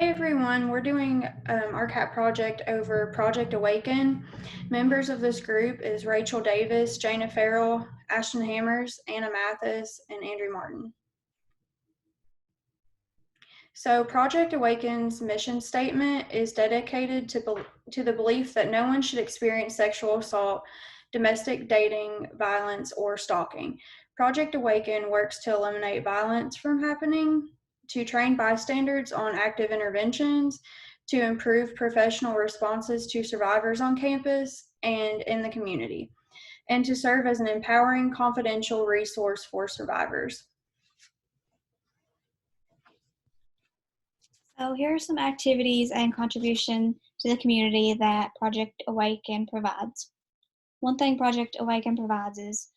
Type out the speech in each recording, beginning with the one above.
Hey everyone, we're doing our CAP project over Project Awaken. Members of this group is Rachel Davis, Jana Farrell, Ashton Hammers, Anna Mathis, and Andrew Martin. So Project Awaken's mission statement is dedicated to the belief that no one should experience sexual assault, domestic dating, violence, or stalking. Project Awaken works to eliminate violence from happening, to train bystanders on active interventions, to improve professional responses to survivors on campus and in the community, and to serve as an empowering, confidential resource for survivors. So here are some activities and contribution to the community that Project Awaken provides. One thing Project Awaken provides is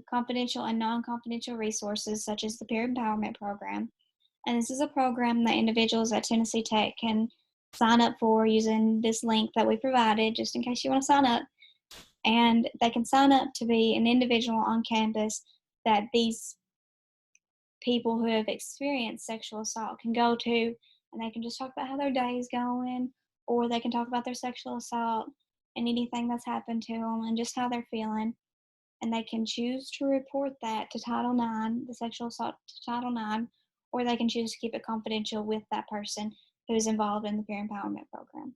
confidential and non-confidential resources such as the Peer Empowerment Program. And this is a program that individuals at Tennessee Tech can sign up for using this link that we provided, just in case you want to sign up. And they can sign up to be an individual on campus that these people who have experienced sexual assault can go to, and they can just talk about how their day is going, or they can talk about their sexual assault and anything that's happened to them and just how they're feeling. And they can choose to report that to Title IX, the sexual assault to Title IX, or they can choose to keep it confidential with that person who is involved in the peer empowerment program.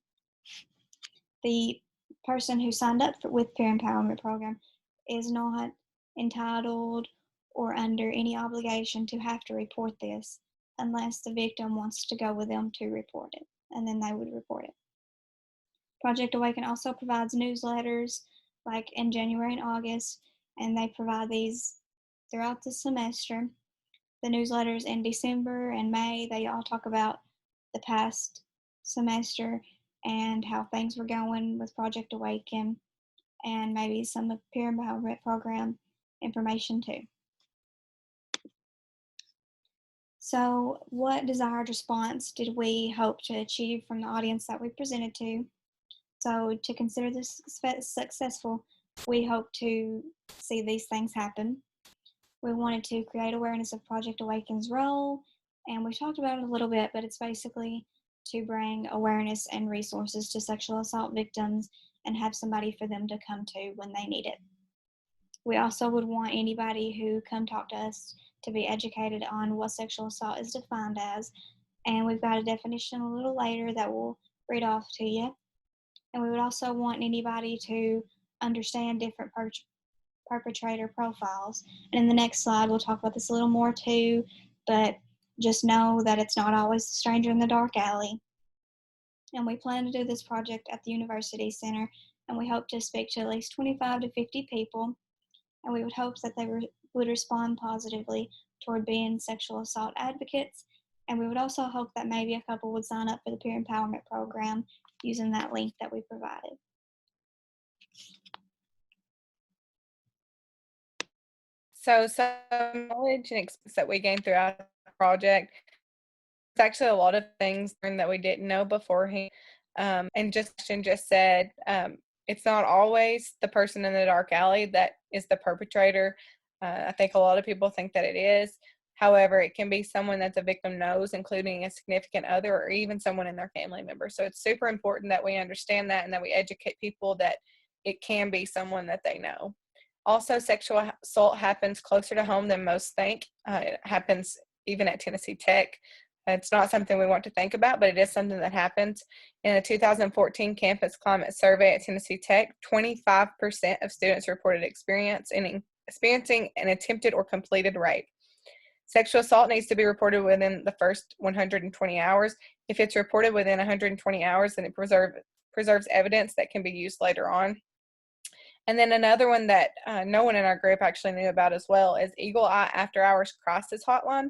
The person who signed up with peer empowerment program is not entitled or under any obligation to have to report this unless the victim wants to go with them to report it, and then they would report it. Project Awaken also provides newsletters like in January and August, and they provide these throughout the semester. The newsletters in December and May, they all talk about the past semester and how things were going with Project Awaken, and maybe some of peer empowerment program information too. So what desired response did we hope to achieve from the audience that we presented to? So to consider this successful, we hope to see these things happen. We wanted to create awareness of Project Awaken's role, and we talked about it a little bit, but it's basically to bring awareness and resources to sexual assault victims and have somebody for them to come to when they need it. We also would want anybody who come talk to us to be educated on what sexual assault is defined as, and we've got a definition a little later that we'll read off to you. And we would also want anybody to understand different perpetrator profiles. And in the next slide, we'll talk about this a little more too, but just know that it's not always a stranger in the dark alley. And we plan to do this project at the University Center, and we hope to speak to at least 25 to 50 people, and we would hope that they would respond positively toward being sexual assault advocates, and we would also hope that maybe a couple would sign up for the peer empowerment program using that link that we provided. So some knowledge and experience that we gained throughout the project, it's actually a lot of things that we didn't know beforehand. And just said, it's not always the person in the dark alley that is the perpetrator. I think a lot of people think that it is. However, it can be someone that the victim knows, including a significant other or even someone in their family member. So it's super important that we understand that and that we educate people that it can be someone that they know. Also, sexual assault happens closer to home than most think. It happens even at Tennessee Tech. It's not something we want to think about, but it is something that happens. In a 2014 campus climate survey at Tennessee Tech, 25% of students reported experiencing an attempted or completed rape. Sexual assault needs to be reported within the first 120 hours. If it's reported within 120 hours, then it preserves evidence that can be used later on. And then another one that no one in our group actually knew about as well is Eagle Eye After Hours Crisis Hotline.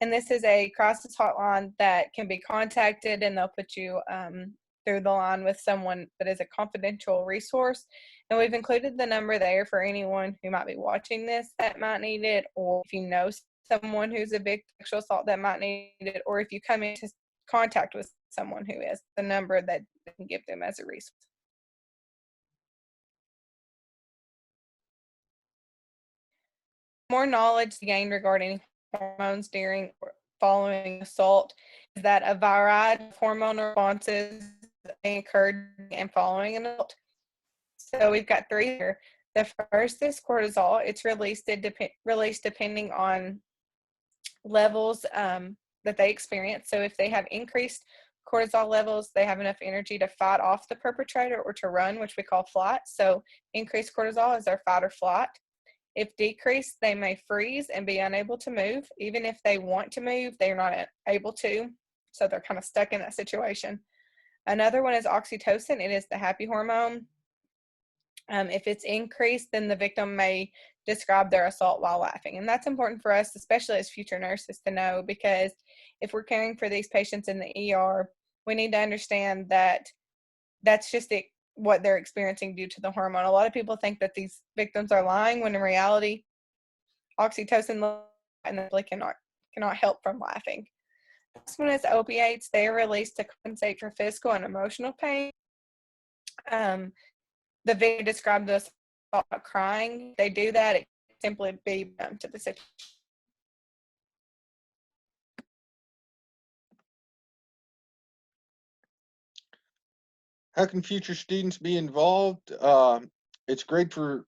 And this is a crisis hotline that can be contacted, and they'll put you through the line with someone that is a confidential resource. And we've included the number there for anyone who might be watching this that might need it, or if you know someone who's a victim of sexual assault that might need it, or if you come into contact with someone who is, the number that can give them as a resource. More knowledge gained regarding hormones during following assault is that a variety of hormonal responses may occur and following an assault. So we've got three here. The first is cortisol. It's released depending on levels that they experience. So if they have increased cortisol levels, they have enough energy to fight off the perpetrator or to run, which we call flight. So increased cortisol is their fight or flight. If decreased, they may freeze and be unable to move. Even if they want to move, they're not able to. So they're kind of stuck in that situation. Another one is oxytocin. It is the happy hormone. If it's increased, then the victim may describe their assault while laughing. And that's important for us, especially as future nurses, to know, because if we're caring for these patients in the ER, we need to understand that that's just what they're experiencing due to the hormone. A lot of people think that these victims are lying, when in reality, oxytocin and they cannot help from laughing. This one is opiates. They are released to compensate for physical and emotional pain. The video described this about crying. They do that, it simply be to the situation. How can future students be involved? It's great for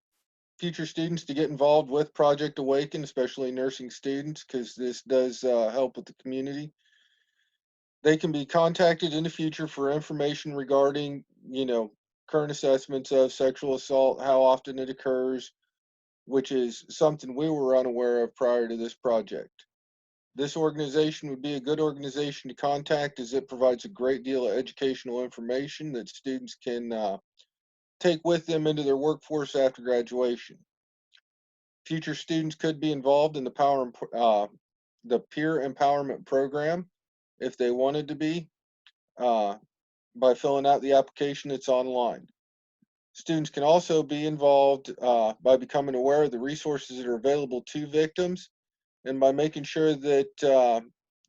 future students to get involved with Project Awaken, especially nursing students, because this does help with the community. They can be contacted in the future for information regarding, current assessments of sexual assault, how often it occurs, which is something we were unaware of prior to this project. This organization would be a good organization to contact, as it provides a great deal of educational information that students can take with them into their workforce after graduation. Future students could be involved in the peer empowerment program if they wanted to be, by filling out the application that's online. Students can also be involved by becoming aware of the resources that are available to victims, and by making sure that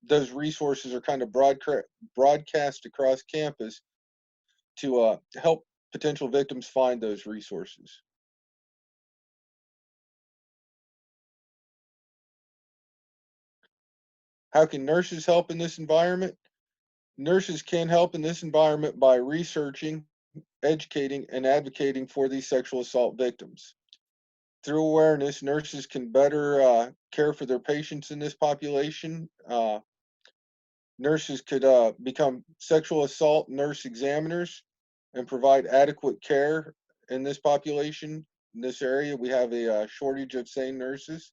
those resources are kind of broadcast across campus to help potential victims find those resources. How can nurses help in this environment? Nurses can help in this environment by researching, educating, and advocating for these sexual assault victims. Through awareness, nurses can better care for their patients in this population. Nurses could become sexual assault nurse examiners and provide adequate care in this population. In this area, we have a shortage of SANE nurses.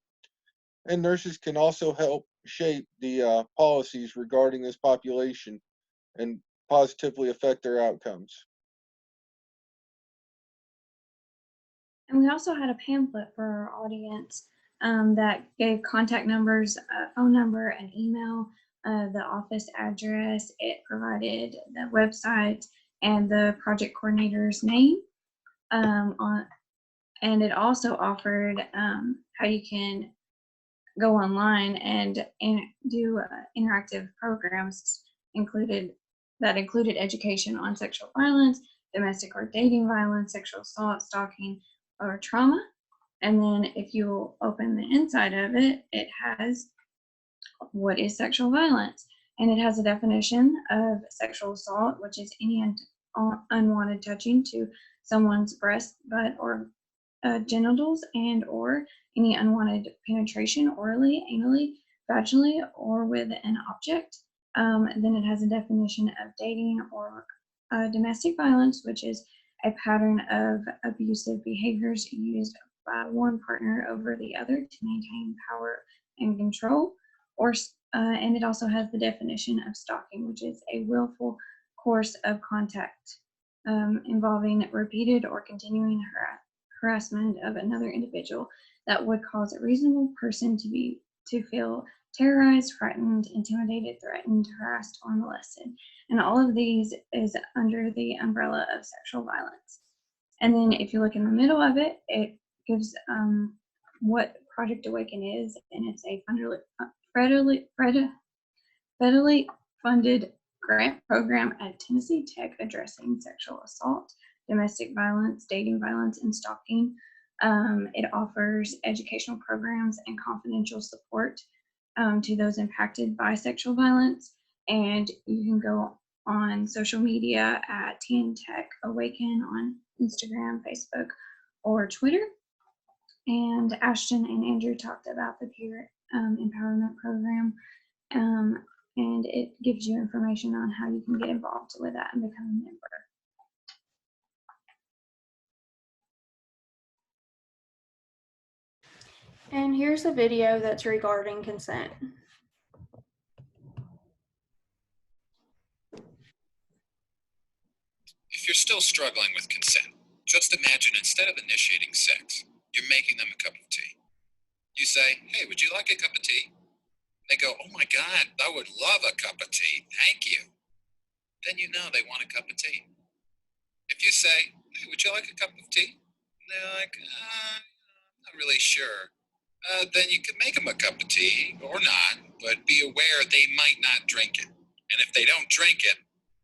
And nurses can also help shape the policies regarding this population and positively affect their outcomes. And we also had a pamphlet for our audience that gave contact numbers, phone number, and email, the office address. It provided the website and the project coordinator's name and it also offered how you can go online and do interactive programs that included education on sexual violence, domestic or dating violence, sexual assault, stalking, or trauma. And then if you open the inside of it, it has what is sexual violence. And it has a definition of sexual assault, which is any unwanted touching to someone's breast, butt, or genitals, and or any unwanted penetration orally, anally, vaginally, or with an object. Then it has a definition of dating or domestic violence, which is a pattern of abusive behaviors used by one partner over the other to maintain power and control. And it also has the definition of stalking, which is a willful course of contact involving repeated or continuing harassment of another individual that would cause a reasonable person to feel terrorized, frightened, intimidated, threatened, harassed, or molested. And all of these is under the umbrella of sexual violence. And then if you look in the middle of it, it gives what Project Awaken is, and it's a federally funded grant program at Tennessee Tech addressing sexual assault, domestic violence, dating violence, and stalking. It offers educational programs and confidential support to those impacted by sexual violence. And you can go on social media at Teen Tech Awaken on Instagram, Facebook, or Twitter. And Ashton and Andrew talked about the peer empowerment program. And it gives you information on how you can get involved with that and become a member. And here's a video that's regarding consent. If you're still struggling with consent, just imagine instead of initiating sex, you're making them a cup of tea. You say, "Hey, would you like a cup of tea?" They go, "Oh my God, I would love a cup of tea. Thank you." Then you know they want a cup of tea. If you say, "Hey, would you like a cup of tea?" And they're like, I'm not really sure. Then you can make them a cup of tea or not, but be aware they might not drink it. And if they don't drink it,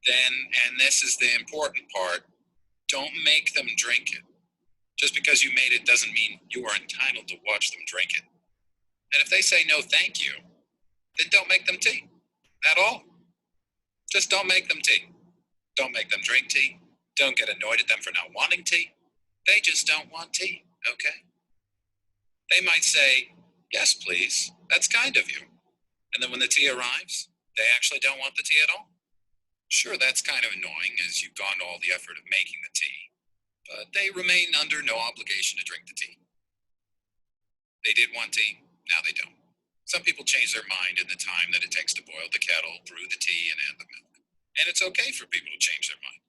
then, and this is the important part, don't make them drink it. Just because you made it doesn't mean you are entitled to watch them drink it. And if they say no thank you, then don't make them tea at all. Just don't make them tea. Don't make them drink tea. Don't get annoyed at them for not wanting tea. They just don't want tea, okay? They might say, "Yes, please. That's kind of you." And then when the tea arrives, they actually don't want the tea at all. Sure, that's kind of annoying as you've gone to all the effort of making the tea, but they remain under no obligation to drink the tea. They did want tea, now they don't. Some people change their mind in the time that it takes to boil the kettle, brew the tea, and add the milk. And it's okay for people to change their mind.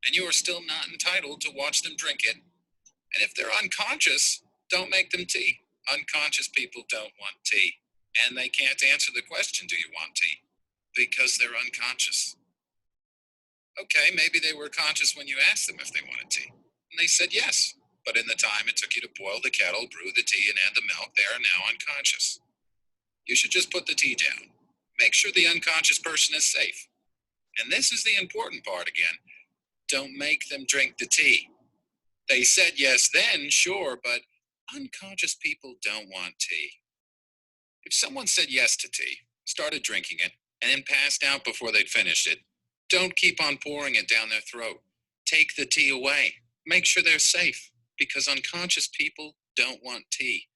And you are still not entitled to watch them drink it. And if they're unconscious, don't make them tea. Unconscious people don't want tea. And they can't answer the question, "Do you want tea?" because they're unconscious. Okay, maybe they were conscious when you asked them if they wanted tea. And they said yes. But in the time it took you to boil the kettle, brew the tea, and add the milk, they are now unconscious. You should just put the tea down. Make sure the unconscious person is safe. And this is the important part again. Don't make them drink the tea. They said yes then, sure, but unconscious people don't want tea. If someone said yes to tea, started drinking it, and then passed out before they'd finished it, don't keep on pouring it down their throat. Take the tea away. Make sure they're safe, because unconscious people don't want tea.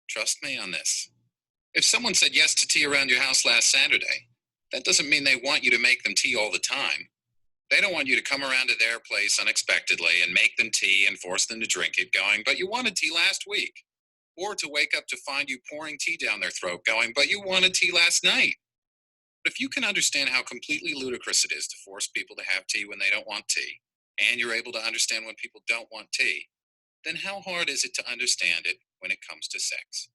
Trust me on this. If someone said yes to tea around your house last Saturday, that doesn't mean they want you to make them tea all the time. They don't want you to come around to their place unexpectedly and make them tea and force them to drink it, going, "But you wanted tea last week." Or to wake up to find you pouring tea down their throat, going, "But you wanted tea last night." But if you can understand how completely ludicrous it is to force people to have tea when they don't want tea, and you're able to understand when people don't want tea, then how hard is it to understand it when it comes to sex?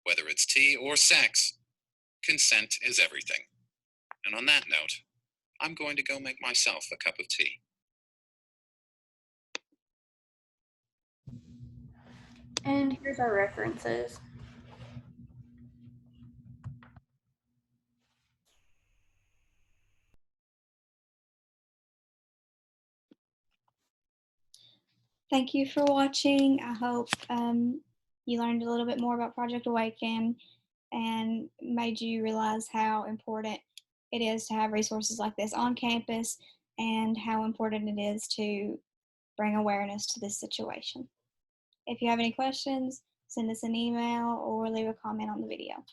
Whether it's tea or sex, consent is everything. And on that note, I'm going to go make myself a cup of tea. And here's our references. Thank you for watching. I hope you learned a little bit more about Project Awaken and made you realize how important it is to have resources like this on campus and how important it is to bring awareness to this situation. If you have any questions, send us an email or leave a comment on the video.